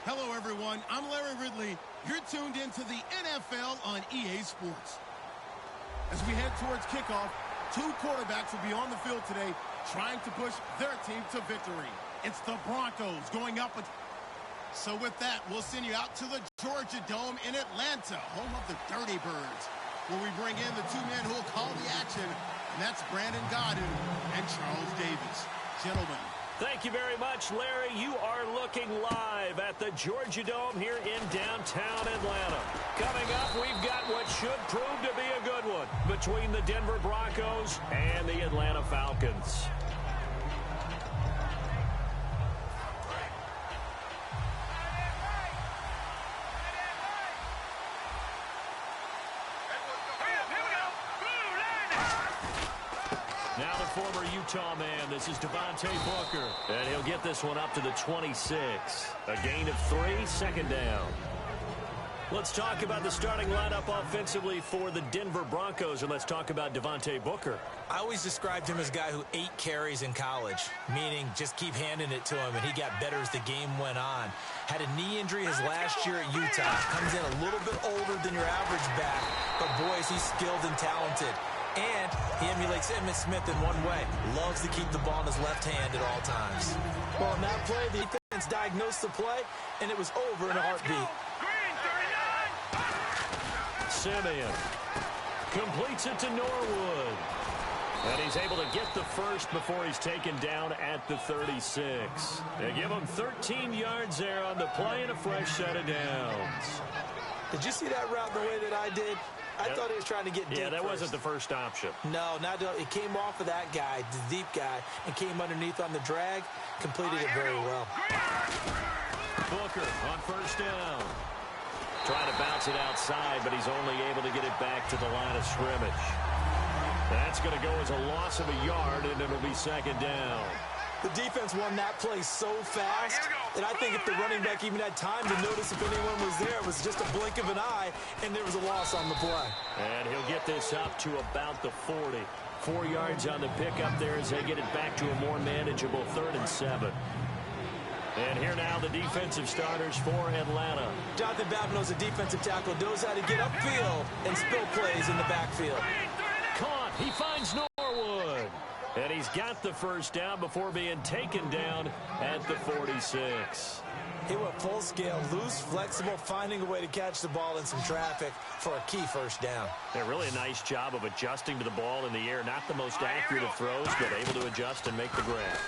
Hello, everyone. I'm Larry Ridley. You're tuned into the NFL on EA Sports. As we head towards kickoff, two quarterbacks will be on the field today trying to push their team to victory. It's the Broncos going up. So with that, we'll send you out to the Georgia Dome in Atlanta, home of the Dirty Birds, where we bring in the two men who will call the action, and that's Brandon Godden and Charles Davis. Gentlemen. Thank you very much, Larry. You are looking live at the Georgia Dome here in downtown Atlanta. Coming up, we've got what should prove to be a good one between the Denver Broncos and the Atlanta Falcons. Now the former Utah man, this is Devontae Booker, and he'll get this one up to the 26. A gain of 3, second down. Let's talk about the starting lineup offensively for the Denver Broncos, and let's talk about Devontae Booker. I always described him as a guy who 8 carries in college, meaning just keep handing it to him, and he got better as the game went on. Had a knee injury his last year at Utah. Comes in a little bit older than your average back, but boys, he's skilled and talented. And he emulates Emmitt Smith in one way. Loves to keep the ball in his left hand at all times. Well, in that play, the defense diagnosed the play, and it was over in a heartbeat. Simeon completes it to Norwood. And he's able to get the first before he's taken down at the 36. They give him 13 yards there on the play and a fresh set of downs. Did you see that route the way that I did? I thought he was trying to get deep. Yeah, that first. wasn't the first option. No, it came off of that guy, the deep guy, and came underneath on the drag. Completed it very well. Booker on first down. Trying to bounce it outside, but he's only able to get it back to the line of scrimmage. That's going to go as a loss of a yard, and it'll be second down. The defense won that play so fast that I think if the running back even had time to notice if anyone was there, it was just a blink of an eye, and there was a loss on the play. And he'll get this up to about the 40. 4 yards on the pickup there as they get it back to a more manageable 3rd and 7. And here now the defensive starters for Atlanta. Jonathan Babineau's a defensive tackle, knows how to get upfield and spill plays in the backfield. Caught. He finds Norwood. And he's got the first down before being taken down at the 46. He went full scale, loose, flexible, finding a way to catch the ball in some traffic for a key first down. Yeah, really a nice job of adjusting to the ball in the air. Not the most accurate of throws, but able to adjust and make the grab.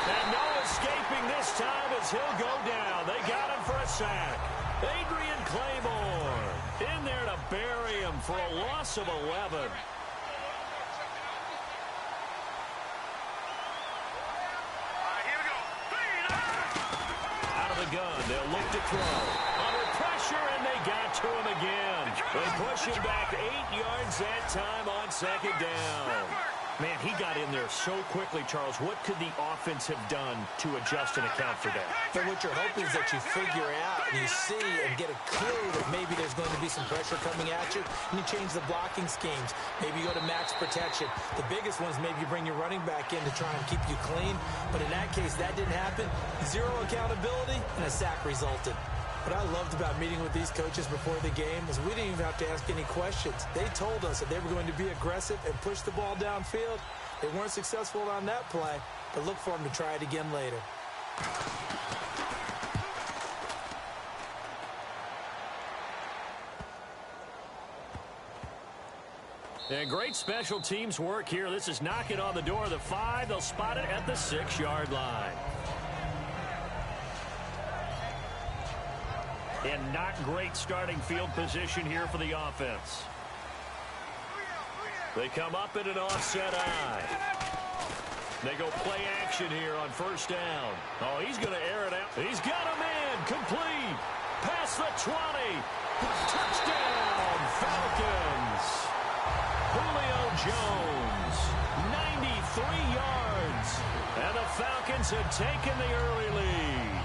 And no escaping this time as he'll go down. They got him for a sack. Adrian Claiborne in there to bury him for a loss of 11. Gun. They'll look to throw. Under pressure, and they got to him again. They push him back 8 yards that time on second down. Man, he got in there so quickly, Charles. What could the offense have done to adjust and account for that? But what you're hoping is that you figure out and you see and get a clue that maybe there's going to be some pressure coming at you, and you change the blocking schemes. Maybe you go to max protection. The biggest one is maybe you bring your running back in to try and keep you clean. But in that case, that didn't happen. 0 accountability, and a sack resulted. What I loved about meeting with these coaches before the game is we didn't even have to ask any questions. They told us that they were going to be aggressive and push the ball downfield. They weren't successful on that play, but look for them to try it again later. And great special teams work here. This is knocking on the door of the 5. They'll spot it at the 6-yard line. And not great starting field position here for the offense. They come up in an offset eye. They go play action here on first down. Oh, he's going to air it out. He's got a man complete. Past the 20. Touchdown, Falcons. Julio Jones, 93 yards. And the Falcons had taken the early lead.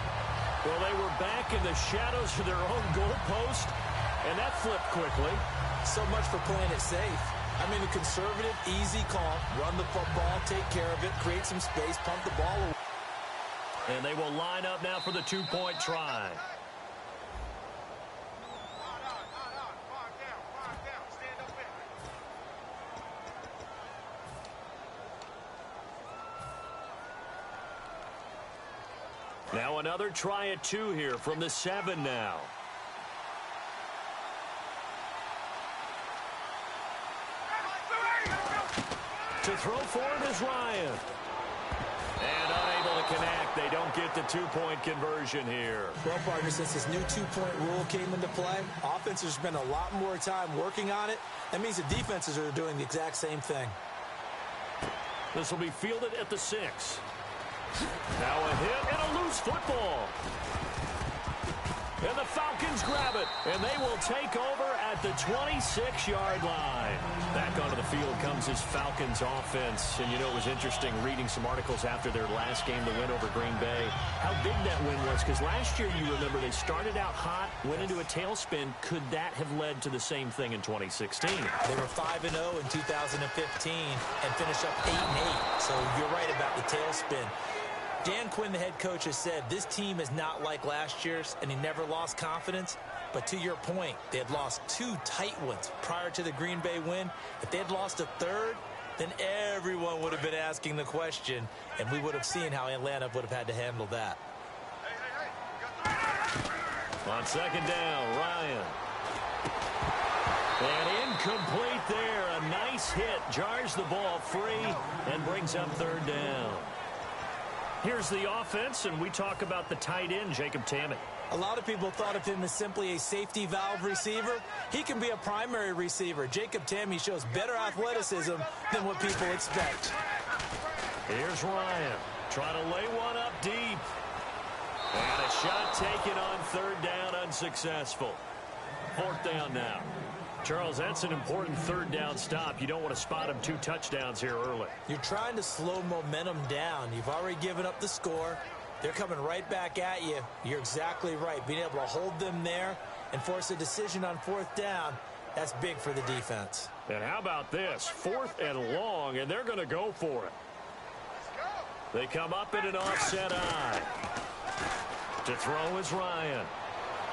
Well, they were back in the shadows of their own goalpost, and that flipped quickly. So much for playing it safe. I mean, a conservative, easy call. Run the football, take care of it, create some space, pump the ball away. And they will line up now for the two-point try. Now another try at two here from the 7 now. To throw forward is Ryan. And unable to connect. They don't get the two-point conversion here. Well, partner, since this new two-point rule came into play, offenses spend a lot more time working on it. That means the defenses are doing the exact same thing. This will be fielded at the 6. Now a hit and a loose football. And the Falcons grab it, and they will take over at the 26-yard line. Back onto the field comes this Falcons offense. And, you know, it was interesting reading some articles after their last game, the win over Green Bay, how big that win was. Because last year, you remember, they started out hot, went into a tailspin. Could that have led to the same thing in 2016? They were 5-0 in 2015 and finished up 8-8. So you're right about the tailspin. Dan Quinn, the head coach, has said this team is not like last year's, and he never lost confidence. But to your point, they had lost 2 tight ones prior to the Green Bay win. If they had lost a third, then everyone would have been asking the question, and we would have seen how Atlanta would have had to handle that. On second down, Ryan. And incomplete there. A nice hit. Jars the ball free and brings up third down. Here's the offense, and we talk about the tight end, Jacob Tamme. A lot of people thought of him as simply a safety valve receiver. He can be a primary receiver. Jacob Tamme shows better athleticism than what people expect. Here's Ryan. Trying to lay one up deep. And a shot taken on third down, unsuccessful. Fourth down now. Charles, that's an important third down stop. You don't want to spot him 2 touchdowns here early. You're trying to slow momentum down. You've already given up the score. They're coming right back at you. You're exactly right. Being able to hold them there and force a decision on fourth down, that's big for the defense. And how about this? 4th and long, and they're going to go for it. They come up in an offset eye. To throw is Ryan.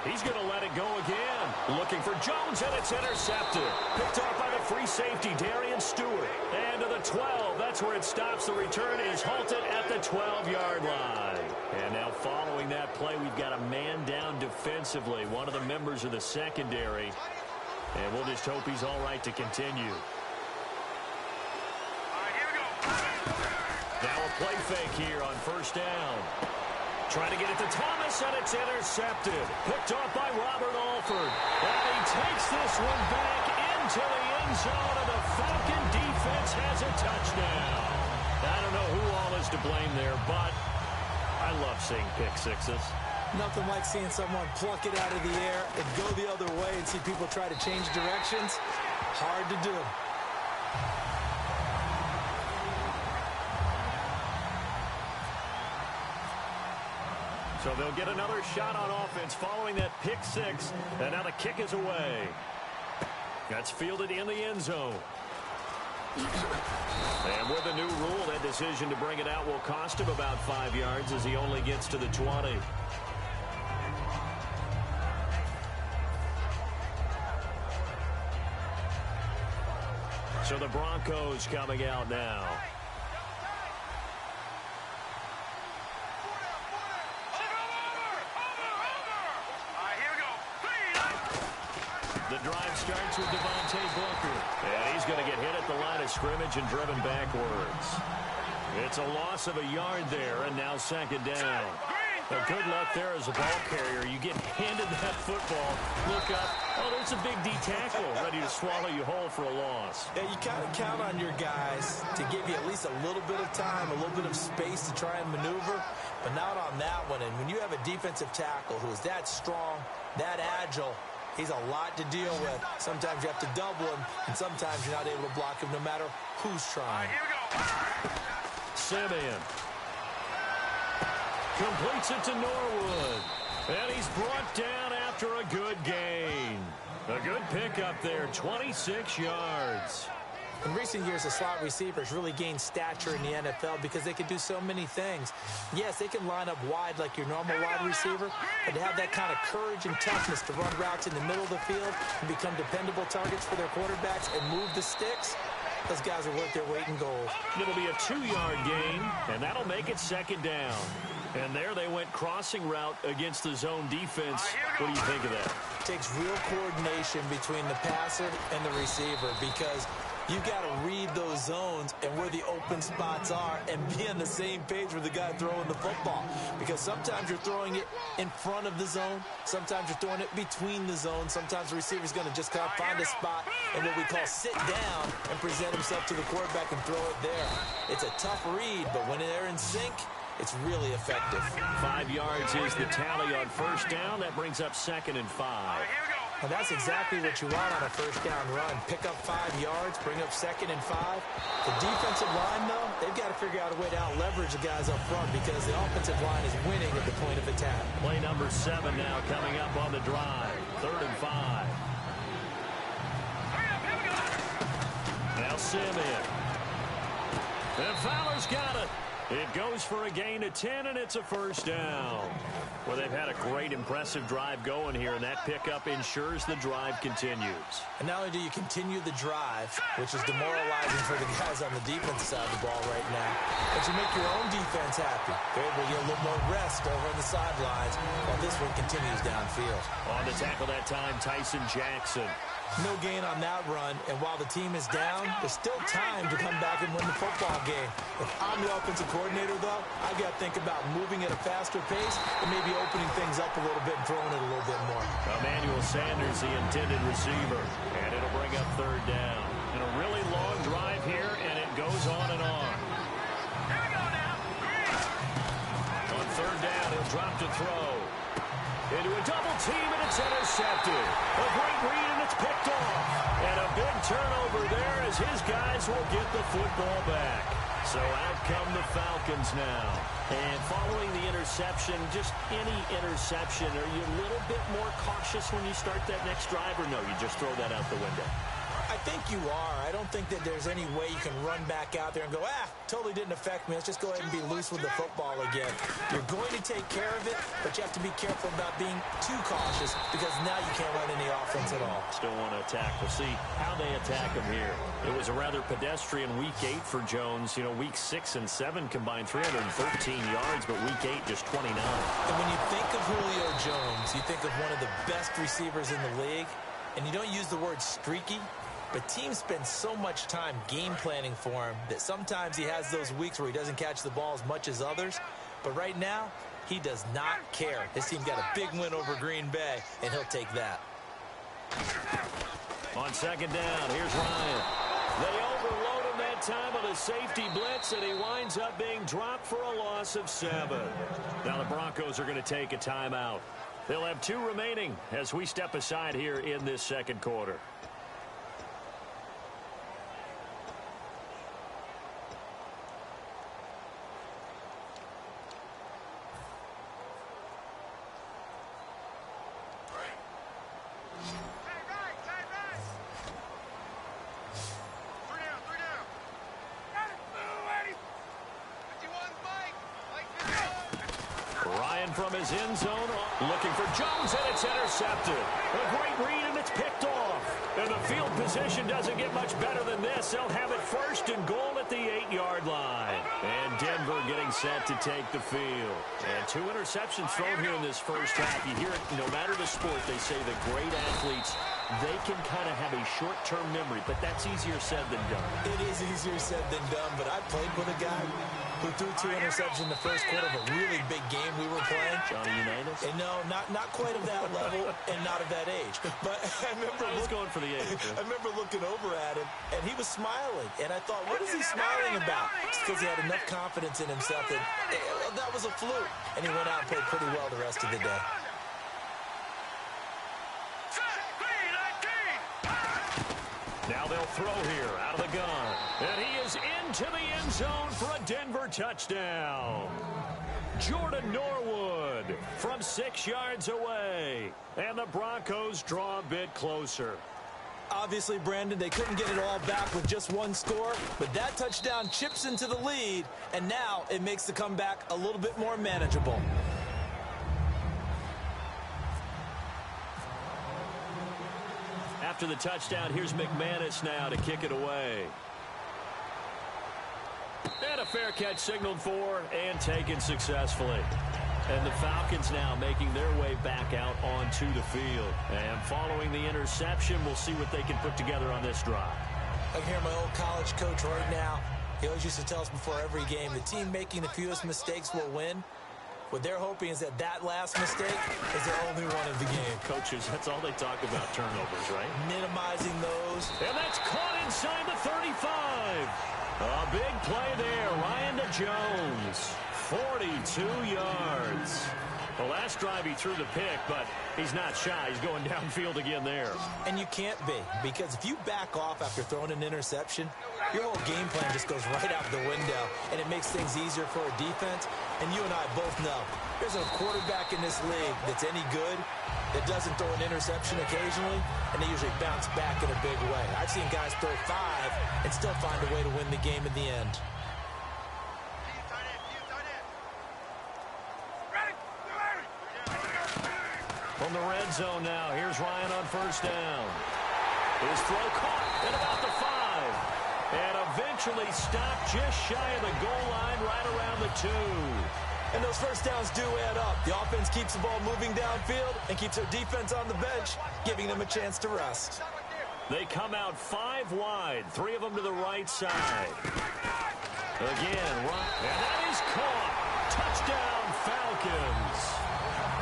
He's going to let it go again. Looking for Jones, and it's intercepted. Picked off by the free safety, Darian Stewart. And to the 12. That's where it stops. The return is halted at the 12-yard line. And now following that play, we've got a man down defensively, one of the members of the secondary. And we'll just hope he's all right to continue. All right, here we go. Now a play fake here on first down. Trying to get it to Thomas, and it's intercepted. Picked off by Robert Alford. And he takes this one back into the end zone, and the Falcon defense has a touchdown. I don't know who all is to blame there, but I love seeing pick sixes. Nothing like seeing someone pluck it out of the air and go the other way and see people try to change directions. Hard to do. So they'll get another shot on offense following that pick six. And now the kick is away. That's fielded in the end zone. And with the new rule, that decision to bring it out will cost him about 5 yards as he only gets to the 20. So the Broncos coming out now. The drive starts with Devontae Booker. And he's going to get hit at the line of scrimmage and driven backwards. It's a loss of a yard there, and now second down. Well, good luck there as a ball carrier. You get handed that football, look up, oh, there's a big D tackle ready to swallow you whole for a loss. Yeah, you kind of count on your guys to give you at least a little bit of time, a little bit of space to try and maneuver, but not on that one. And when you have a defensive tackle who is that strong, that agile, he's a lot to deal with. Sometimes you have to double him, and sometimes you're not able to block him no matter who's trying. All right, here we go. Simeon completes it to Norwood. And he's brought down after a good gain. A good pickup there, 26 yards. In recent years, the slot receivers really gained stature in the NFL because they can do so many things. Yes, they can line up wide like your normal wide receiver, but to have that kind of courage and toughness to run routes in the middle of the field and become dependable targets for their quarterbacks and move the sticks, those guys are worth their weight in gold. It'll be a 2-yard gain, and that'll make it second down. And there they went crossing route against the zone defense. What do you think of that? It takes real coordination between the passer and the receiver because you got to read those zones and where the open spots are and be on the same page with the guy throwing the football. Because sometimes you're throwing it in front of the zone. Sometimes you're throwing it between the zones. Sometimes the receiver's going to just kind of find a spot and what we call sit down and present himself to the quarterback and throw it there. It's a tough read, but when they're in sync, it's really effective. 5 yards is the tally on first down. That brings up 2nd and 5. And that's exactly what you want on a first down run. Pick up 5 yards, bring up 2nd and 5. The defensive line, though, they've got to figure out a way to out-leverage the guys up front because the offensive line is winning at the point of attack. Play number 7 now coming up on the drive. 3rd and 5. Now Simeon. And Fowler's got it. It goes for a gain of 10, and it's a first down. Well, they've had a great, impressive drive going here, and that pickup ensures the drive continues. And not only do you continue the drive, which is demoralizing for the guys on the defense side of the ball right now, but you make your own defense happy. They're able to get a little more rest over on the sidelines while this one continues downfield. On the tackle that time, Tyson Jackson. No gain on that run, and while the team is down, there's still time to come back and win the football game. If I'm the offensive coordinator, though, I've got to think about moving at a faster pace and maybe opening things up a little bit and throwing it a little bit more. Emmanuel Sanders, the intended receiver, and it'll bring up 3rd down. And a really long drive here, and it goes on and on. Here we go now. On 3rd down, he'll drop to throw. Into a double team, and it's intercepted. A great read, and it's picked off. And a big turnover there as his guys will get the football back. So out come the Falcons now. And following the interception, just any interception, are you a little bit more cautious when you start that next drive, or no, you just throw that out the window? I think you are. I don't think that there's any way you can run back out there and go, totally didn't affect me. Let's just go ahead and be loose with the football again. You're going to take care of it, but you have to be careful about being too cautious because now you can't run any offense at all. Still want to attack. We'll see how they attack him here. It was a rather pedestrian week 8 for Jones. You know, week 6 and 7 combined 313 yards, but week 8 just 29. And when you think of Julio Jones, you think of one of the best receivers in the league, and you don't use the word streaky, but teams spend so much time game planning for him that sometimes he has those weeks where he doesn't catch the ball as much as others. But right now, he does not care. His team got a big win over Green Bay, and he'll take that. On 2nd down, here's Ryan. They overload him that time with a safety blitz, and he winds up being dropped for a loss of 7. Now the Broncos are going to take a timeout. They'll have 2 remaining as we step aside here in this 2nd quarter. From his end zone, looking for Jones, and it's intercepted. A great read, and it's picked off. And the field position doesn't get much better than this. They'll have it 1st and goal at the 8-yard line. And Denver getting set to take the field. And 2 interceptions thrown here in this first half. You hear it, no matter the sport, they say that great athletes, they can kind of have a short-term memory, but that's easier said than done. It is easier said than done, but I played with a guy who threw 2 interceptions in the first quarter of a really big game we were playing. Johnny Unitas? And no, not quite of that level and not of that age. But I remember going for the age. I remember looking over at him, and he was smiling. And I thought, what is he smiling about? It's because he had enough confidence in himself that that was a fluke. And he went out and played pretty well the rest of the day. Now they'll throw here out of the gun. And he is into the end zone for a Denver touchdown. Jordan Norwood from 6 yards away. And the Broncos draw a bit closer. Obviously, Brandon, they couldn't get it all back with just one score, but that touchdown chips into the lead, and now it makes the comeback a little bit more manageable. After the touchdown, here's McManus now to kick it away. And a fair catch signaled for and taken successfully. And the Falcons now making their way back out onto the field. And following the interception, we'll see what they can put together on this drive. I can hear my old college coach right now. He always used to tell us before every game, the team making the fewest mistakes will win. What they're hoping is that last mistake is their only one of the game. Coaches, that's all they talk about, turnovers, right? Minimizing those. And that's caught inside the 35. A big play there. Ryan to Jones. 42 yards. The last drive he threw the pick, but he's not shy. He's going downfield again there. And you can't be, because if you back off after throwing an interception, your whole game plan just goes right out the window, and it makes things easier for a defense. And you and I both know there's a quarterback in this league that's any good that doesn't throw an interception occasionally, and they usually bounce back in a big way. I've seen guys throw 5 and still find a way to win the game in the end. From the red zone now, here's Ryan on first down. His throw caught at about the 5. And eventually stopped just shy of the goal line right around the 2. And those first downs do add up. The offense keeps the ball moving downfield and keeps their defense on the bench, giving them a chance to rest. They come out 5 wide, 3 of them to the right side. Again, and that is caught. Touchdown, Falcons.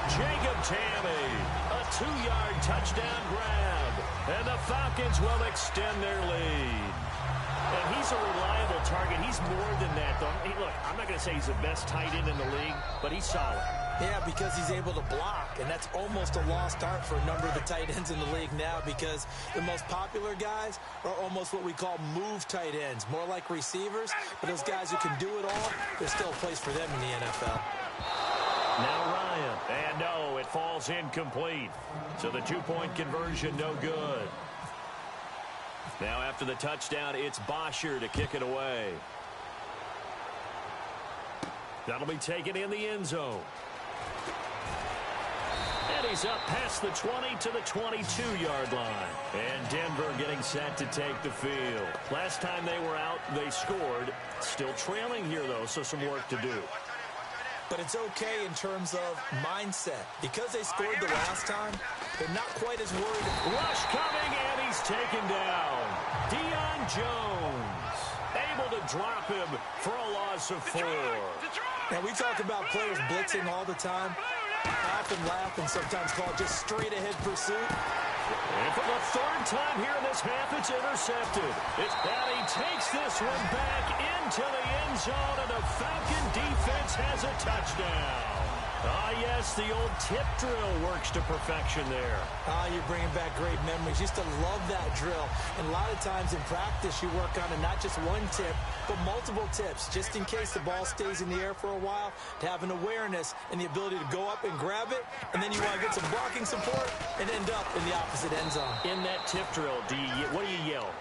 Jacob Tamme, a 2-yard touchdown grab. And the Falcons will extend their lead. And he's a reliable target. He's more than that, though. Hey, look, I'm not going to say he's the best tight end in the league, but he's solid. Yeah, because he's able to block, and that's almost a lost art for a number of the tight ends in the league now, because the most popular guys are almost what we call move tight ends, more like receivers. But those guys who can do it all, there's still a place for them in the NFL. Now Ryan, and no, it falls incomplete. So the 2-point conversion, no good. Now after the touchdown, it's Bosher to kick it away. That'll be taken in the end zone. And he's up past the 20 to the 22-yard line. And Denver getting set to take the field. Last time they were out, they scored. Still trailing here, though, so some work to do. But it's okay in terms of mindset. Because they scored the last time, they're not quite as worried. Rush coming, and he's taken down. Deion Jones able to drop him for a loss of 4. Now, we talk about players blitzing all the time. I often laugh and sometimes call it just straight-ahead pursuit. And for the 3rd time here in this half, it's intercepted. And he takes this one back into the end zone, and the Falcon defense has a touchdown. Ah, yes, the old tip drill works to perfection there. Ah, you're bringing back great memories. Used to love that drill. And a lot of times in practice, you work on it, not just one tip, but multiple tips, just in case the ball stays in the air for a while, to have an awareness and the ability to go up and grab it, and then you want to get some blocking support and end up in the opposite end zone. In that tip drill, what do you yell?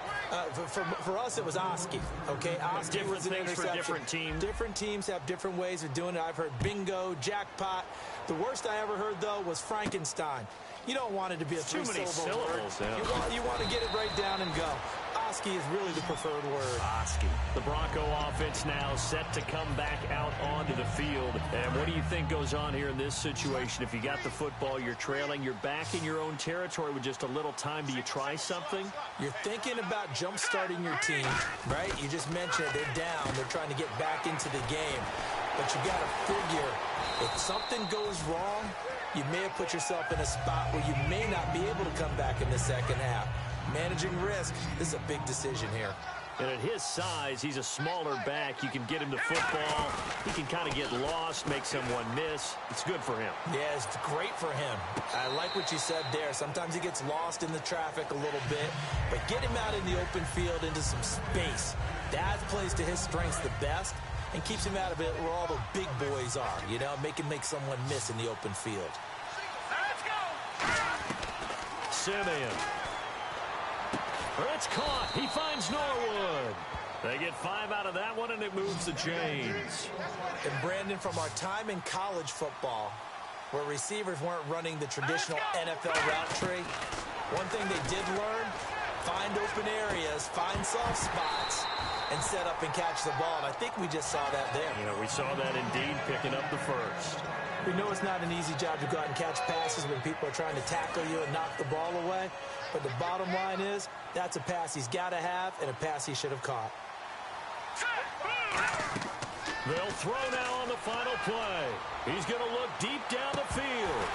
For us, it was Oski. Okay, Oski different was an things interception. for different teams. Different teams have different ways of doing it. I've heard bingo, jackpot. The worst I ever heard, though, was Frankenstein. You don't want it to be a three-syllable word. Yeah. You want to get it right down and go. Oski is really the preferred word. Oski. The Bronco offense now set to come back out onto the field. And what do you think goes on here in this situation? If you got the football, you're trailing, you're back in your own territory with just a little time. Do you try something? You're thinking about jump-starting your team, right? You just mentioned they're down. They're trying to get back into the game. But you got to figure, if something goes wrong, you may have put yourself in a spot where you may not be able to come back in the second half. Managing risk, this is a big decision here. And at his size, he's a smaller back. You can get him the football. He can kind of get lost, make someone miss. It's good for him. Yeah, it's great for him. I like what you said there. Sometimes he gets lost in the traffic a little bit, but get him out in the open field into some space. That plays to his strengths the best and keeps him out of it where all the big boys are, you know, make someone miss in the open field. Let's go. Simeon. It's caught. He finds Norwood. They get 5 out of that one, and it moves the chains. And Brandon, from our time in college football, where receivers weren't running the traditional NFL route tree, one thing they did learn, find open areas, find soft spots, and set up and catch the ball. And I think we just saw that there. Yeah, we saw that indeed, picking up the first. We know it's not an easy job to go out and catch passes when people are trying to tackle you and knock the ball away. But the bottom line is, that's a pass he's got to have and a pass he should have caught. They'll throw now on the final play. He's going to look deep down the field.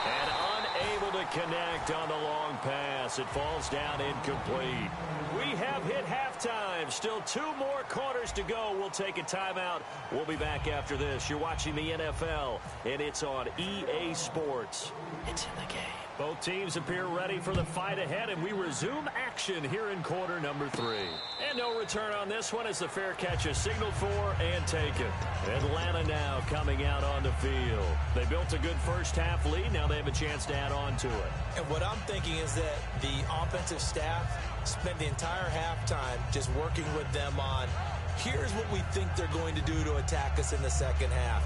And unable to connect on the long pass. It falls down incomplete. We have hit halftime. Still 2 more quarters to go. We'll take a timeout. We'll be back after this. You're watching the NFL, and it's on EA Sports. It's in the game. Both teams appear ready for the fight ahead, and we resume action here in quarter number 3. And no return on this one as the fair catch is signaled for and taken. Atlanta now coming out on the field. They built a good first-half lead. Now they have a chance to add on to it. And what I'm thinking is that the offensive staff spent the entire halftime just working with them on, here's what we think they're going to do to attack us in the second half.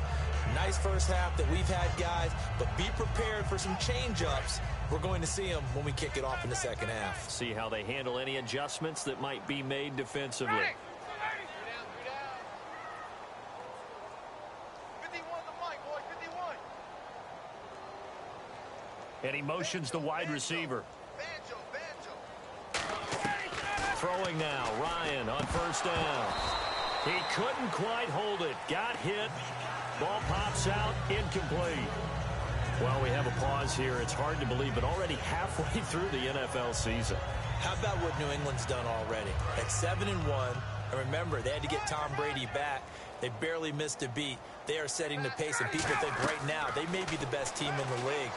Nice first half that we've had, guys, but be prepared for some change-ups. We're going to see them when we kick it off in the second half. See how they handle any adjustments that might be made defensively. Hey! 51 the mic, boy, 51. And he motions the wide receiver. Banjo. Throwing now, Ryan on first down. He couldn't quite hold it. Got hit. Ball pops out, incomplete. Well, we have a pause here. It's hard to believe, but already halfway through the NFL season. How about what New England's done already? At 7-1, and remember, they had to get Tom Brady back. They barely missed a beat. They are setting the pace, and people think right now they may be the best team in the league.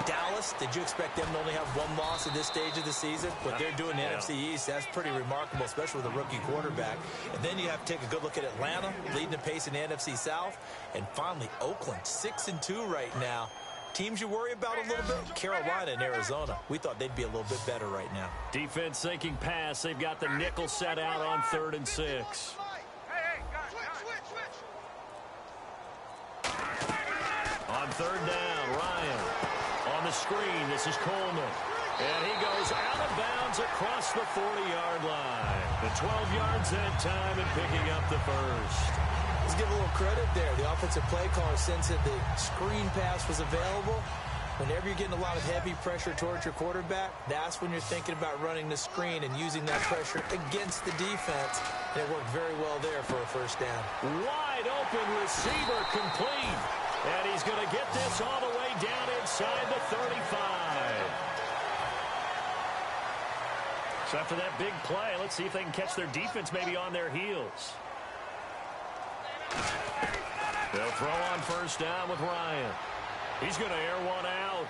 Dallas, did you expect them to only have 1 loss at this stage of the season? What they're doing in the NFC East, that's pretty remarkable, especially with a rookie quarterback. And then you have to take a good look at Atlanta, leading the pace in the NFC South. And finally, Oakland, 6-2 right now. Teams you worry about a little bit, Carolina and Arizona. We thought they'd be a little bit better right now. Defense thinking pass. They've got the nickel set out on 3rd and 6. Hey, switch. On 3rd down, Ryan. On the screen, this is Coleman. And he goes out of bounds across the 40-yard line. The 12 yards that time and picking up the first. Let's give a little credit there. The offensive play caller sensed that the screen pass was available. Whenever you're getting a lot of heavy pressure towards your quarterback, that's when you're thinking about running the screen and using that pressure against the defense. And it worked very well there for a first down. Wide open receiver complete. And he's going to get this all the way down inside the 35. So after that big play, let's see if they can catch their defense maybe on their heels. They'll throw on first down with Ryan. He's going to air one out.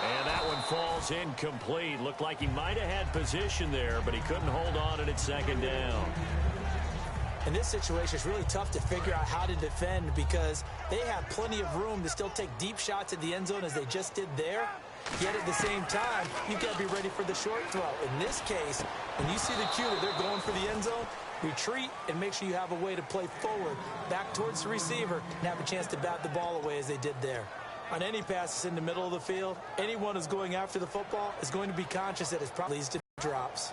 And that one falls incomplete. Looked like he might have had position there, but he couldn't hold on at 2nd down. In this situation, it's really tough to figure out how to defend because they have plenty of room to still take deep shots at the end zone as they just did there. Yet at the same time, you've got to be ready for the short throw. In this case, when you see the cue that they're going for the end zone, retreat and make sure you have a way to play forward, back towards the receiver, and have a chance to bat the ball away as they did there. On any passes in the middle of the field, anyone who's going after the football is going to be conscious that it probably leads to drops.